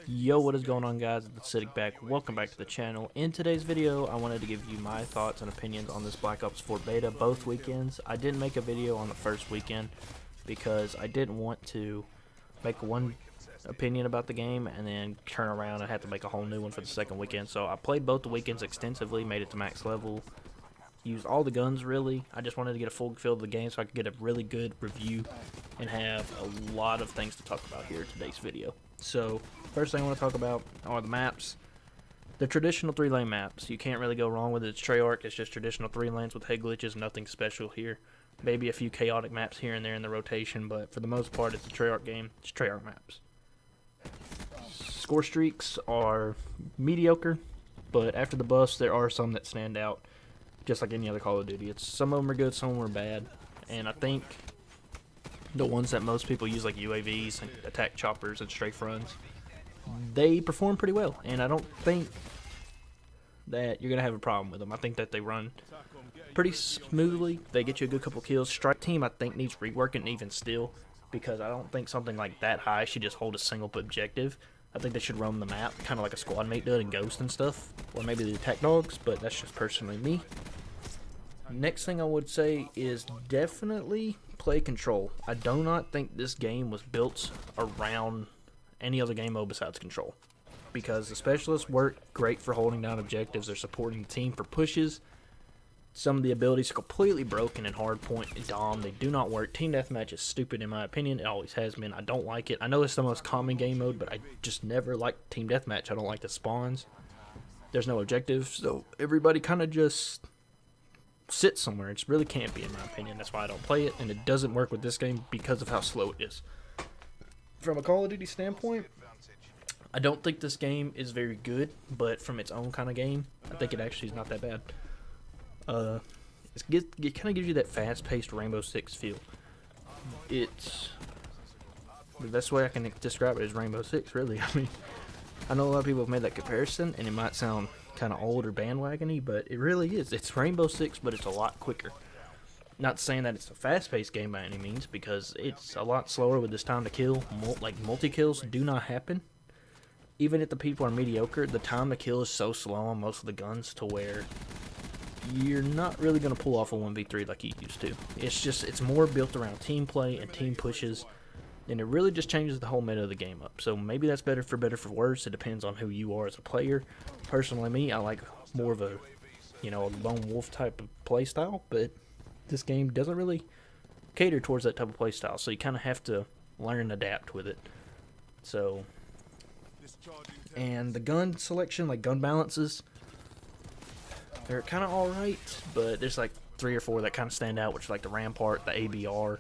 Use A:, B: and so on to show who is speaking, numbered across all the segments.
A: Yo, what is going on, guys? It's Acidic back. Welcome back to the channel. In today's video, I wanted to give you my thoughts and opinions on this Black Ops 4 beta both weekends. I didn't make a video on the first weekend because I didn't want to make one opinion about the game and then turn around and have to make a whole new one for the second weekend. So I played both the weekends extensively, made it to max level, used all the guns really. I just wanted to get a full feel of the game so I could get a really good review and have a lot of things to talk about here in today's video. So first thing I want to talk about are the maps. The traditional 3-lane maps. You can't really go wrong with it. It's Treyarch. It's just traditional 3 lanes with head glitches. Nothing special here. Maybe a few chaotic maps here and there in the rotation, but for the most part it's a Treyarch game. It's Treyarch maps. Score streaks are mediocre, but after the buffs there are some that stand out, just like any other Call of Duty. Some of them are good, some of them are bad, and I think the ones that most people use, like UAVs and attack choppers and strafe runs, they perform pretty well, and I don't think that you're going to have a problem with them. I think that they run pretty smoothly. They get you a good couple kills. Strike team, I think, needs reworking even still, because I don't think something like that high should just hold a single objective. I think they should roam the map, kind of like a squad mate did in Ghost and stuff, or maybe the attack dogs, but that's just personally me. Next thing I would say is definitely play Control. I do not think this game was built around any other game mode besides Control, because the specialists work great for holding down objectives. They're supporting the team for pushes. Some of the abilities are completely broken in Hardpoint and Dom. They do not work. Team Deathmatch is stupid in my opinion. It always has been. I don't like it. I know it's the most common game mode, but I just never liked Team Deathmatch. I don't like the spawns. There's no objectives, so everybody kind of just sit somewhere. It's really campy in my opinion. That's why I don't play it, and it doesn't work with this game because of how slow it is. From a Call of Duty standpoint, I don't think this game is very good, but from its own kind of game, I think it actually is not that bad. It kind of gives you that fast-paced Rainbow Six feel. It's the best way I can describe it is Rainbow Six, really. I mean, I know a lot of people have made that comparison, and it might sound kind of old or bandwagony, but it really is. It's Rainbow Six, but it's a lot quicker. Not saying that it's a fast-paced game by any means, because it's a lot slower with this time to kill. Like, multi-kills do not happen. Even if the people are mediocre, the time to kill is so slow on most of the guns to where you're not really going to pull off a 1v3 like you used to. It's more built around team play and team pushes, and it really just changes the whole meta of the game up. So maybe that's better for worse. It depends on who you are as a player. Personally, me, I like more of a, a lone wolf type of play style, but this game doesn't really cater towards that type of play style, so you kind of have to learn and adapt with it. So, and the gun selection, like gun balances, they're kind of alright, but there's like 3 or 4 that kind of stand out, which are like the Rampart, the ABR,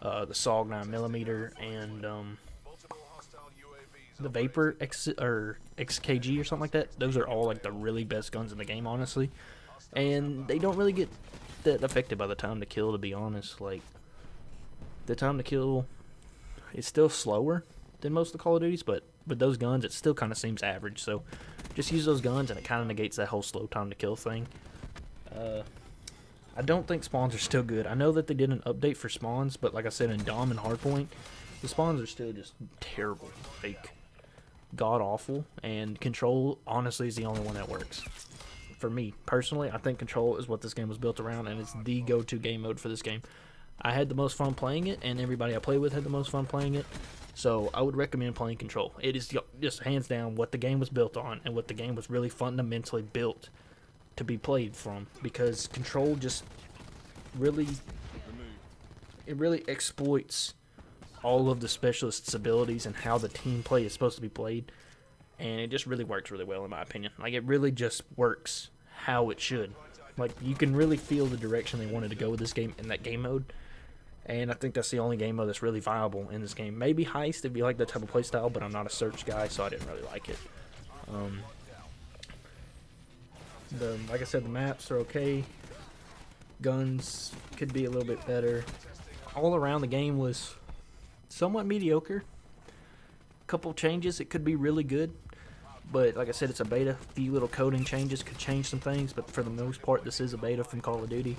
A: the SOG 9mm, and the Vapor XKG or something like that. Those are all like the really best guns in the game, honestly, and they don't really get that affected by the time to kill, to be honest. Like, the time to kill is still slower than most of the Call of Duties, but with those guns it still kind of seems average. So just use those guns and it kind of negates that whole slow time to kill thing. I don't think spawns are still good. I know that they did an update for spawns, but like I said, in Dom and Hardpoint, the spawns are still just terrible, like god awful, and Control honestly is the only one that works. For me personally, I think Control is what this game was built around, and it's the go-to game mode for this game. I had the most fun playing it, and everybody I played with had the most fun playing it, so I would recommend playing Control. It is just hands down what the game was built on, and what the game was really fundamentally built to be played from, because Control just really exploits all of the specialists' abilities and how the team play is supposed to be played. And it just really works really well in my opinion. Like, it really just works how it should. Like, you can really feel the direction they wanted to go with this game in that game mode. And I think that's the only game mode that's really viable in this game. Maybe Heist if you like that type of playstyle, but I'm not a search guy, so I didn't really like it. Like I said, the maps are okay. Guns could be a little bit better. All around the game was somewhat mediocre. Couple changes, it could be really good. But like I said, it's a beta. A few little coding changes could change some things, but for the most part, this is a beta from Call of Duty.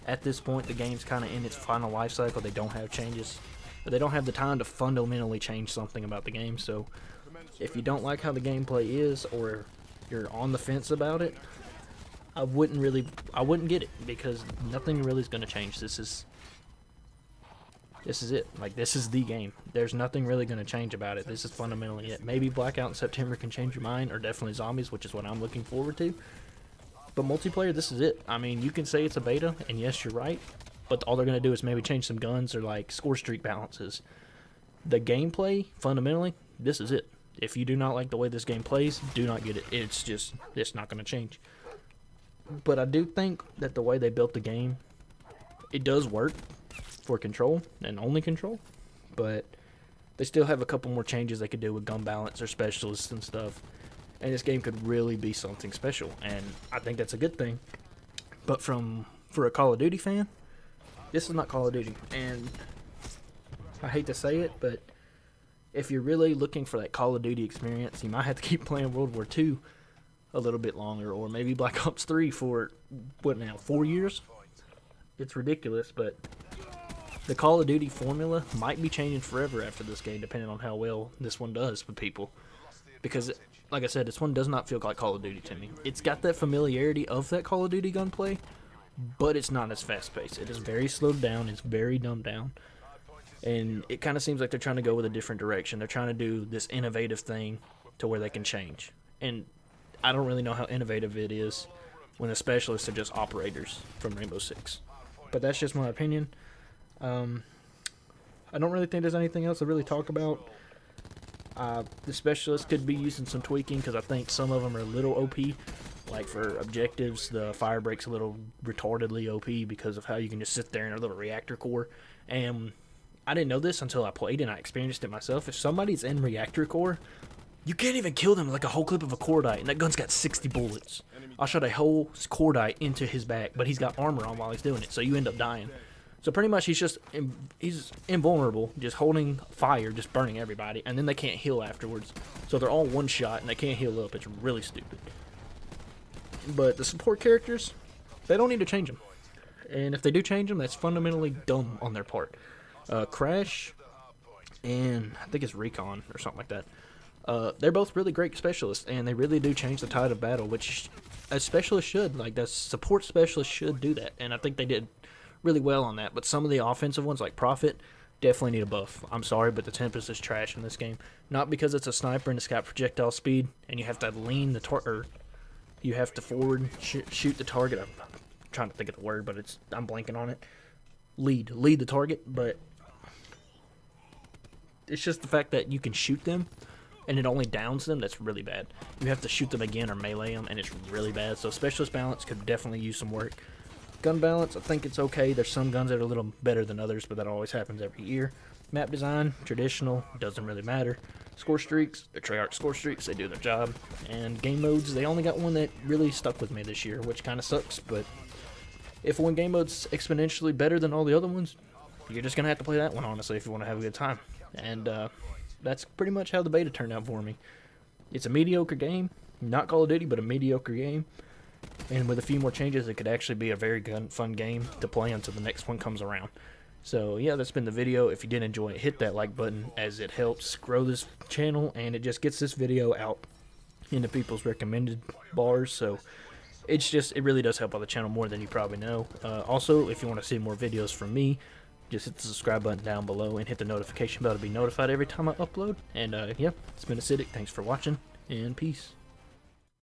A: At this point, the game's kind of in its final life cycle. They don't have changes, but they don't have the time to fundamentally change something about the game. So If you don't like how the gameplay is, or you're on the fence about it, I wouldn't get it, because nothing really is going to change. This is it. Like, this is the game. There's nothing really going to change about it. This is fundamentally it. Maybe Blackout in September can change your mind, or definitely Zombies, which is what I'm looking forward to. But multiplayer, this is it. I mean, you can say it's a beta, and yes, you're right, but all they're going to do is maybe change some guns or, like, score streak balances. The gameplay, fundamentally, this is it. If you do not like the way this game plays, do not get it. It's not going to change. But I do think that the way they built the game, it does work for Control, and only Control, but they still have a couple more changes they could do with gun balance or specialists and stuff, and this game could really be something special, and I think that's a good thing. But for a Call of Duty fan, this is not Call of Duty, and I hate to say it, but if you're really looking for that Call of Duty experience, you might have to keep playing World War II a little bit longer, or maybe Black Ops 3 for, what now, 4 years? It's ridiculous, but the Call of Duty formula might be changing forever after this game, depending on how well this one does with people. Because, like I said, this one does not feel like Call of Duty to me. It's got that familiarity of that Call of Duty gunplay, but it's not as fast-paced. It is very slowed down. It's very dumbed down. And it kind of seems like they're trying to go with a different direction. They're trying to do this innovative thing to where they can change. And I don't really know how innovative it is when the specialists are just operators from Rainbow Six. But that's just my opinion. I don't really think there's anything else to really talk about. The specialists could be using some tweaking, because I think some of them are a little OP. Like for objectives, the fire break's a little retardedly OP because of how you can just sit there in a little reactor core. And I didn't know this until I played and I experienced it myself. If somebody's in reactor core, you can't even kill them with like a whole clip of a cordite, and that gun's got 60 bullets. I shot a whole cordite into his back, but he's got armor on while he's doing it, so you end up dying. So pretty much he's invulnerable, just holding fire, just burning everybody, and then they can't heal afterwards. So they're all one shot, and they can't heal up. It's really stupid. But the support characters, they don't need to change them. And if they do change them, that's fundamentally dumb on their part. Crash and I think it's Recon or something like that. They're both really great specialists, and they really do change the tide of battle, which a specialist should. Like, the support specialist should do that, and I think they did really well on that. But some of the offensive ones, like Prophet, definitely need a buff. I'm sorry, but the Tempest is trash in this game. Not because it's a sniper and it's got projectile speed, and you have to lean the target, you have to forward shoot the target. I'm trying to think of the word, but I'm blanking on it. Lead the target, but it's just the fact that you can shoot them and it only downs them. That's really bad. You have to shoot them again or melee them, and it's really bad. So specialist balance could definitely use some work. Gun balance, I think it's okay. There's some guns that are a little better than others, but that always happens every year. Map design, traditional, doesn't really matter. Score streaks, they're Treyarch score streaks, they do their job. And game modes, they only got one that really stuck with me this year, which kind of sucks, but if one game mode's exponentially better than all the other ones, you're just going to have to play that one, honestly, if you want to have a good time. And that's pretty much how the beta turned out for me. It's a mediocre game, not Call of Duty, but a mediocre game. And with a few more changes, it could actually be a very fun game to play until the next one comes around. So yeah, that's been the video. If you did enjoy it, hit that like button, as it helps grow this channel, and it just gets this video out into people's recommended bars. So it really does help out the channel more than you probably know. Also, if you want to see more videos from me, just hit the subscribe button down below and hit the notification bell to be notified every time I upload. And yeah, it's been Acidic. Thanks for watching, and peace.